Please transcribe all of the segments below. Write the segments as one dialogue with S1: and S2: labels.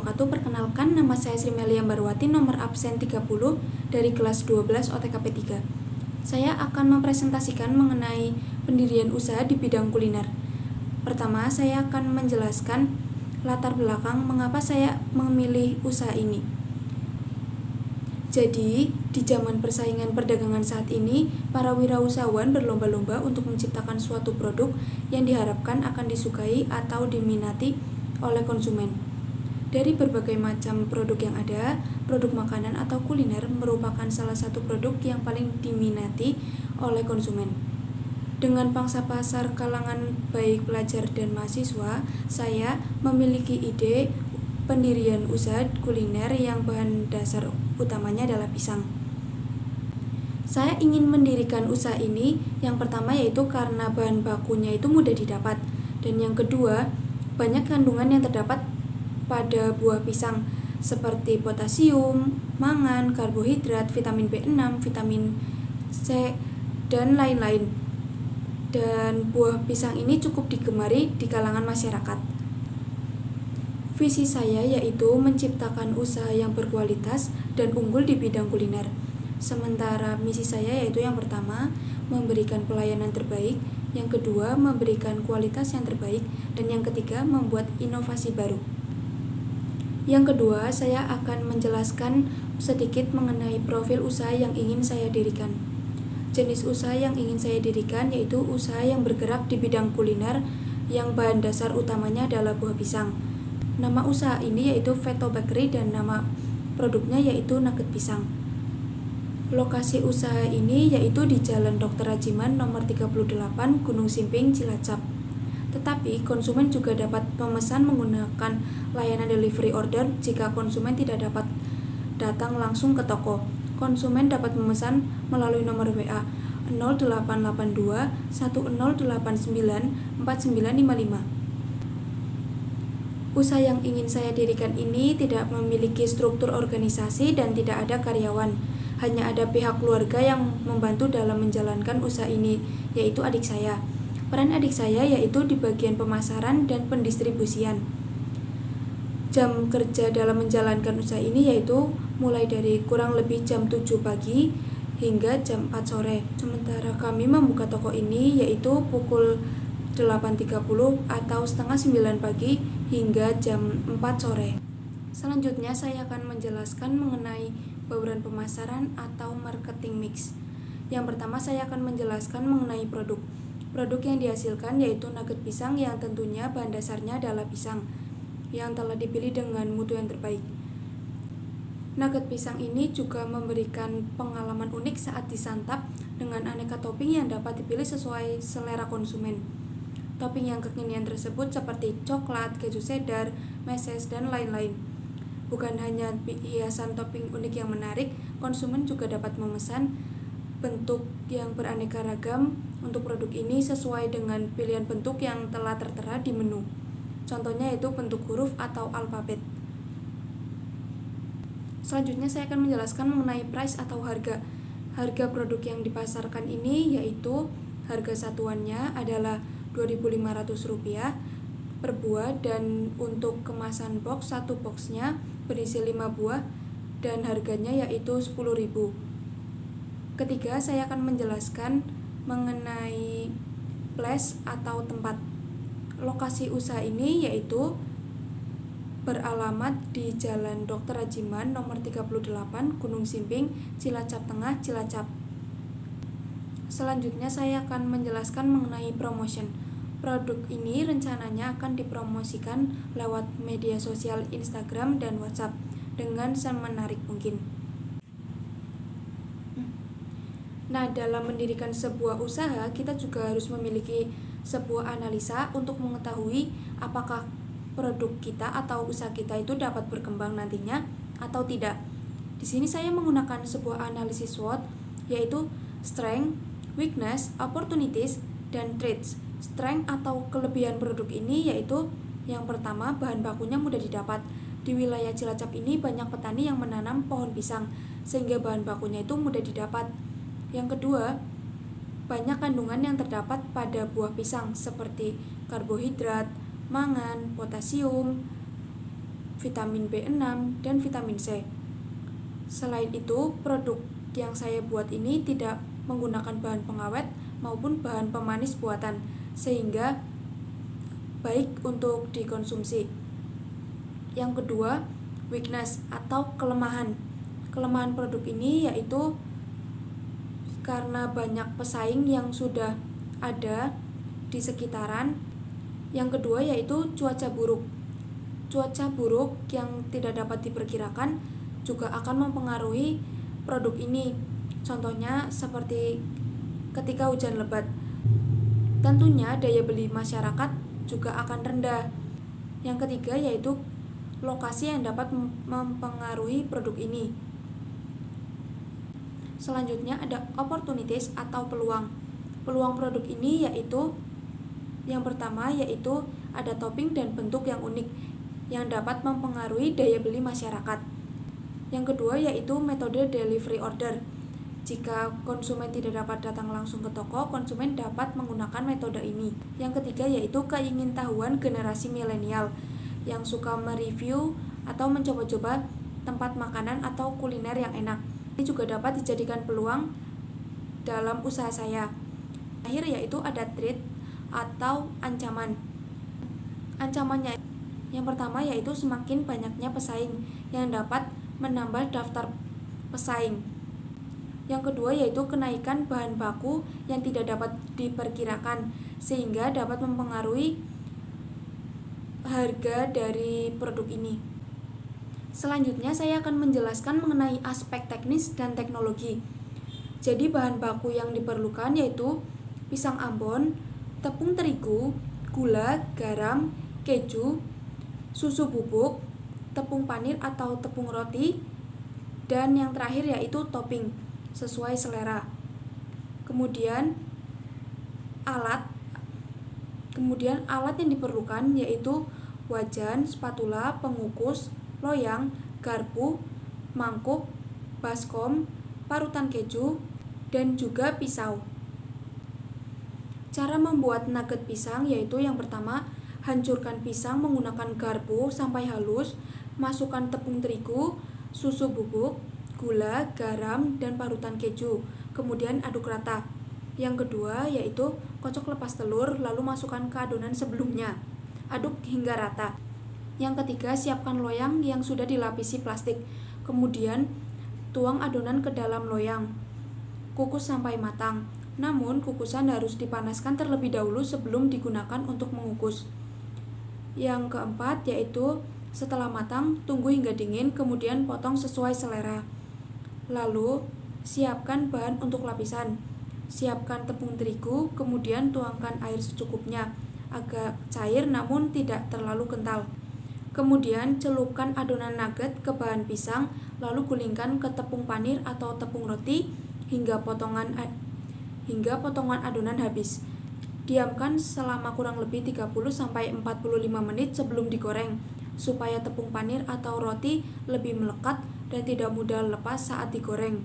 S1: wabarakatuh. Perkenalkan, nama saya Sri Melia Barwati, nomor absen 30 dari kelas 12 OTKP 3. Saya akan mempresentasikan mengenai pendirian usaha di bidang kuliner. Pertama, saya akan menjelaskan latar belakang mengapa saya memilih usaha ini. Jadi, di zaman persaingan perdagangan saat ini, para wirausahawan berlomba-lomba untuk menciptakan suatu produk yang diharapkan akan disukai atau diminati oleh konsumen. Dari berbagai macam produk yang ada, produk makanan atau kuliner merupakan salah satu produk yang paling diminati oleh konsumen. Dengan pangsa pasar kalangan baik pelajar dan mahasiswa, saya memiliki ide pendirian usaha kuliner yang bahan dasar utamanya adalah pisang. Saya ingin mendirikan usaha ini yang pertama yaitu karena bahan bakunya itu mudah didapat, dan yang kedua, banyak kandungan yang terdapat pada buah pisang seperti potasium, mangan, karbohidrat, vitamin B6, vitamin C, dan lain-lain. Dan buah pisang ini cukup digemari di kalangan masyarakat. Visi saya yaitu menciptakan usaha yang berkualitas dan unggul di bidang kuliner. Sementara misi saya yaitu yang pertama, memberikan pelayanan terbaik, yang kedua, memberikan kualitas yang terbaik, dan yang ketiga, membuat inovasi baru. Yang kedua, saya akan menjelaskan sedikit mengenai profil usaha yang ingin saya dirikan. Jenis usaha yang ingin saya dirikan yaitu usaha yang bergerak di bidang kuliner yang bahan dasar utamanya adalah buah pisang. Nama usaha ini yaitu Veto Bakery dan nama produknya yaitu nugget pisang. Lokasi usaha ini yaitu di Jalan Dr. Rajiman nomor 38 Gunung Simping, Cilacap. Tetapi konsumen juga dapat memesan menggunakan layanan delivery order jika konsumen tidak dapat datang langsung ke toko. Konsumen dapat memesan melalui nomor WA 0882 1089 4955. Usaha yang ingin saya dirikan ini tidak memiliki struktur organisasi dan tidak ada karyawan. Hanya ada pihak keluarga yang membantu dalam menjalankan usaha ini, yaitu adik saya. Peran adik saya yaitu di bagian pemasaran dan pendistribusian. Jam kerja dalam menjalankan usaha ini yaitu mulai dari kurang lebih jam 7 pagi hingga jam 4 sore. Sementara kami membuka toko ini yaitu pukul 8.30 atau setengah 9 pagi hingga jam 4 sore. Selanjutnya saya akan menjelaskan mengenai bauran pemasaran atau marketing mix. Yang pertama saya akan menjelaskan mengenai produk. Produk yang dihasilkan yaitu nugget pisang yang tentunya bahan dasarnya adalah pisang yang telah dipilih dengan mutu yang terbaik. Nugget pisang ini juga memberikan pengalaman unik saat disantap dengan aneka topping yang dapat dipilih sesuai selera konsumen. Topping yang kekinian tersebut seperti coklat, keju cheddar, meses, dan lain-lain. Bukan hanya hiasan topping unik yang menarik, konsumen juga dapat memesan bentuk yang beraneka ragam untuk produk ini sesuai dengan pilihan bentuk yang telah tertera di menu. Contohnya yaitu bentuk huruf atau alfabet. Selanjutnya saya akan menjelaskan mengenai price atau harga. Harga produk yang dipasarkan ini yaitu harga satuannya adalah Rp2.500 per buah, dan untuk kemasan box, satu boxnya berisi 5 buah dan harganya yaitu Rp10.000. Ketiga, saya akan menjelaskan mengenai place atau tempat. Lokasi usaha ini yaitu beralamat di Jalan Dr. Rajiman nomor 38 Gunung Simping, Cilacap Tengah, Cilacap. Selanjutnya saya akan menjelaskan mengenai promotion. Produk ini rencananya akan dipromosikan lewat media sosial Instagram dan WhatsApp dengan semenarik mungkin. Nah, dalam mendirikan sebuah usaha, kita juga harus memiliki sebuah analisa untuk mengetahui apakah produk kita atau usaha kita itu dapat berkembang nantinya atau tidak. Di sini saya menggunakan sebuah analisis SWOT yaitu strength, weakness, opportunities, dan threats. Strength atau kelebihan produk ini yaitu yang pertama, bahan bakunya mudah didapat. Di wilayah Cilacap ini banyak petani yang menanam pohon pisang sehingga bahan bakunya itu mudah didapat. Yang kedua, banyak kandungan yang terdapat pada buah pisang seperti karbohidrat, mangan, potasium, vitamin B6, dan vitamin C. Selain itu, produk yang saya buat ini tidak menggunakan bahan pengawet maupun bahan pemanis buatan, sehingga baik untuk dikonsumsi. Yang kedua, weakness atau kelemahan. Kelemahan produk ini yaitu karena banyak pesaing yang sudah ada di sekitaran. Yang kedua yaitu cuaca buruk. Cuaca buruk yang tidak dapat diperkirakan juga akan mempengaruhi produk ini. Contohnya seperti ketika hujan lebat. Tentunya daya beli masyarakat juga akan rendah. Yang ketiga yaitu lokasi yang dapat mempengaruhi produk ini. Selanjutnya ada opportunities atau peluang. Peluang produk ini yaitu yang pertama yaitu ada topping dan bentuk yang unik yang dapat mempengaruhi daya beli masyarakat. Yang kedua yaitu metode delivery order. Jika konsumen tidak dapat datang langsung ke toko, konsumen dapat menggunakan metode ini. Yang ketiga yaitu keingintahuan generasi milenial yang suka mereview atau mencoba-coba tempat makanan atau kuliner yang enak. Ini juga dapat dijadikan peluang dalam usaha saya. Akhir yaitu ada threat atau ancaman. Ancamannya yang pertama yaitu semakin banyaknya pesaing yang dapat menambah daftar pesaing. Yang kedua yaitu kenaikan bahan baku yang tidak dapat diperkirakan sehingga dapat mempengaruhi harga dari produk ini. Selanjutnya saya akan menjelaskan mengenai aspek teknis dan teknologi. Jadi bahan baku yang diperlukan yaitu pisang ambon, tepung terigu, gula, garam, keju, susu bubuk, tepung panir atau tepung roti, dan yang terakhir yaitu topping sesuai selera. Kemudian alat yang diperlukan yaitu wajan, spatula, pengukus, loyang, garpu, mangkuk, baskom, parutan keju, dan juga pisau. Cara membuat nugget pisang yaitu yang pertama, hancurkan pisang menggunakan garpu sampai halus, masukkan tepung terigu, susu bubuk, gula, garam, dan parutan keju. Kemudian aduk rata. Yang kedua yaitu kocok lepas telur lalu masukkan ke adonan sebelumnya. Aduk hingga rata. Yang ketiga, siapkan loyang yang sudah dilapisi plastik. Kemudian tuang adonan ke dalam loyang. Kukus sampai matang. Namun kukusan harus dipanaskan terlebih dahulu sebelum digunakan untuk mengukus. Yang keempat yaitu setelah matang, tunggu hingga dingin, kemudian potong sesuai selera. Lalu siapkan bahan untuk lapisan. Siapkan tepung terigu, kemudian tuangkan air secukupnya, agak cair namun tidak terlalu kental. Kemudian celupkan adonan nugget ke bahan pisang, lalu gulingkan ke tepung panir atau tepung roti hingga potongan adonan habis. Diamkan selama kurang lebih 30-45 menit sebelum digoreng, supaya tepung panir atau roti lebih melekat dan tidak mudah lepas saat digoreng.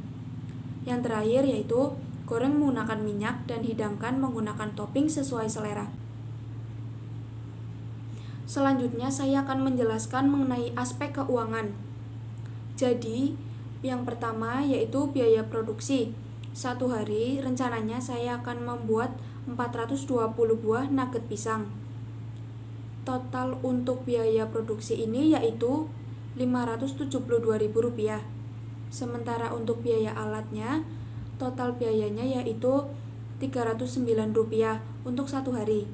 S1: Yang terakhir yaitu goreng menggunakan minyak dan hidangkan menggunakan topping sesuai selera. Selanjutnya saya akan menjelaskan mengenai aspek keuangan. Jadi, yang pertama yaitu biaya produksi. Satu hari rencananya saya akan membuat 420 buah nugget pisang. Total untuk biaya produksi ini yaitu Rp572.000. Sementara untuk biaya alatnya, total biayanya yaitu Rp309 untuk satu hari.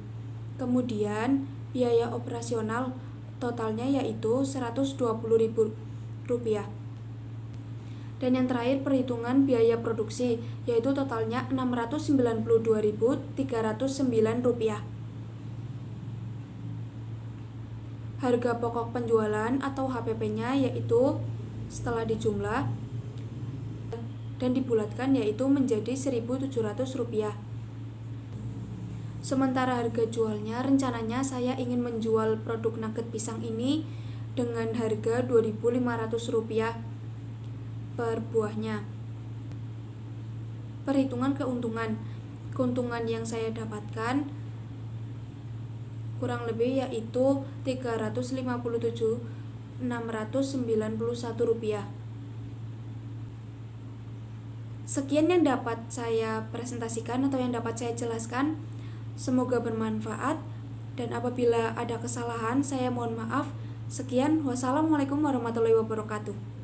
S1: Kemudian biaya operasional totalnya yaitu Rp120.000. Dan yang terakhir perhitungan biaya produksi yaitu totalnya Rp692.309. Harga pokok penjualan atau HPP-nya yaitu setelah dijumlah dan dibulatkan yaitu menjadi Rp1.700. Sementara harga jualnya rencananya saya ingin menjual produk nugget pisang ini dengan harga Rp2.500 per buahnya. Perhitungan keuntungan yang saya dapatkan kurang lebih yaitu Rp357 Rp691. Sekian yang dapat saya presentasikan atau yang dapat saya jelaskan. Semoga bermanfaat, dan apabila ada kesalahan saya mohon maaf. Sekian, wassalamualaikum warahmatullahi wabarakatuh.